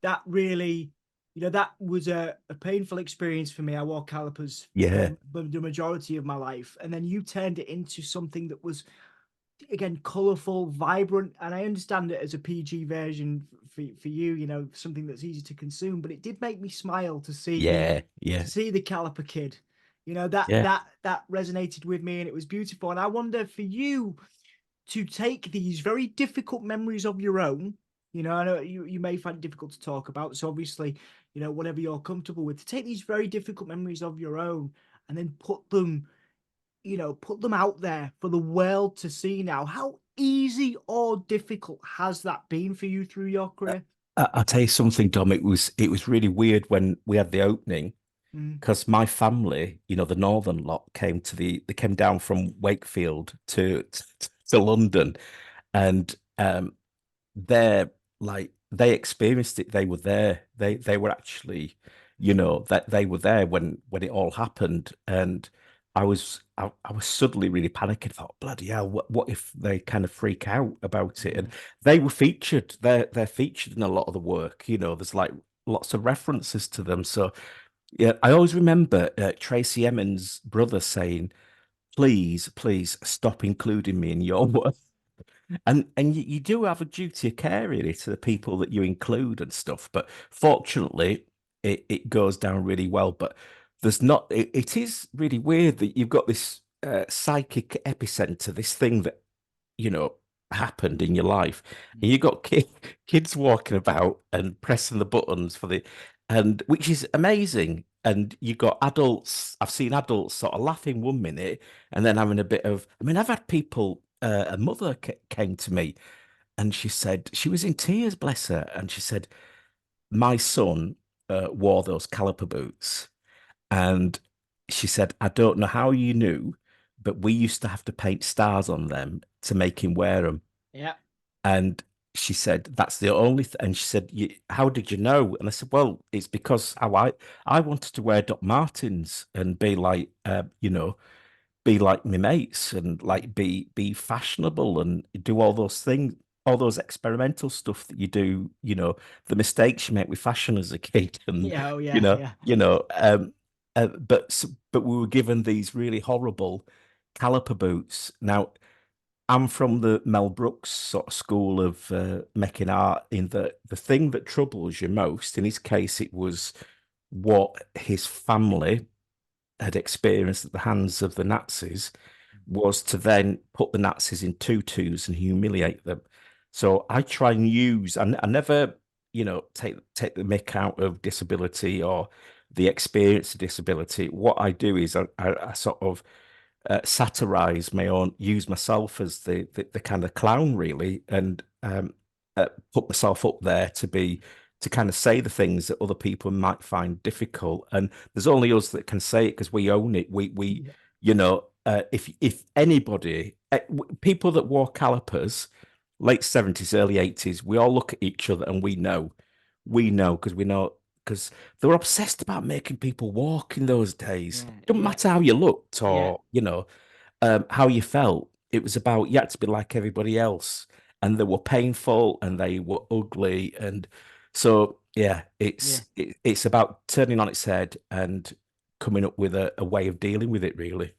that really, that was a painful experience for me. I wore calipers for Yeah, the majority of my life, and then you turned it into something that was, again, colorful, vibrant. And I understand it as a PG version for you, something that's easy to consume, but it did make me smile to see yeah, yeah, the caliper kid. That yeah. that resonated with me, and it was beautiful. And I wonder, for you, to take these very difficult memories of your own, I know you may find it difficult to talk about, so obviously, whatever you're comfortable with, to take these very difficult memories of your own and then put them out there for the world to see now. How easy or difficult has that been for you through your career? I'll tell you something, Dom. It was really weird when we had the opening Mm, because my family, the northern lot, they came down from Wakefield to London, and they're like they experienced it. They were there. They were actually, that they were there when it all happened. And I was suddenly really panicking. I thought, bloody hell, what if they kind of freak out about it? And yeah. they were featured. They're featured in a lot of the work. There's like lots of references to them. So yeah, I always remember Tracy Emin's brother saying, "Please, please stop including me in your work." And you do have a duty of care really to the people that you include and stuff. But fortunately, it goes down really well. But there's not. It is really weird that you've got this psychic epicenter, this thing that you know happened in your life, and you've got kids walking about and pressing the buttons and which is amazing. And you got adults. I've seen adults sort of laughing 1 minute and then having a bit of. I mean, I've had people. A mother came to me and she said she was in tears, bless her, and she said my son wore those caliper boots, and she said I don't know how you knew, but we used to have to paint stars on them to make him wear them. Yeah. And she said, that's the only and she said, how did you know? And I said, well, it's because how I wanted to wear Doc Martens and be like, be like my mates and like be fashionable and do all those things, all those experimental stuff that you do, the mistakes you make with fashion as a kid. And, Yeah. Oh, you yeah. know, Yeah. you know, um, but we were given these really horrible caliper boots. Now, I'm from the Mel Brooks sort of school of making art. In the thing that troubles you most, in his case, it was what his family had experienced at the hands of the Nazis, was to then put the Nazis in tutus and humiliate them. So I try and use, I never, take the mick out of disability or the experience of disability. What I do is I sort of satirize my own, use myself as the kind of clown, really, and put myself up there to kind of say the things that other people might find difficult. And there's only us that can say it because we own it. Yeah. If anybody, people that wore calipers, late 70s, early 80s, we all look at each other and we know because they were obsessed about making people walk in those days. Yeah. It doesn't Yeah. matter how you looked Yeah. or how you felt. It was about you had to be like everybody else, and they were painful and they were ugly, and so yeah, Yeah. it's about turning on its head and coming up with a way of dealing with it, really.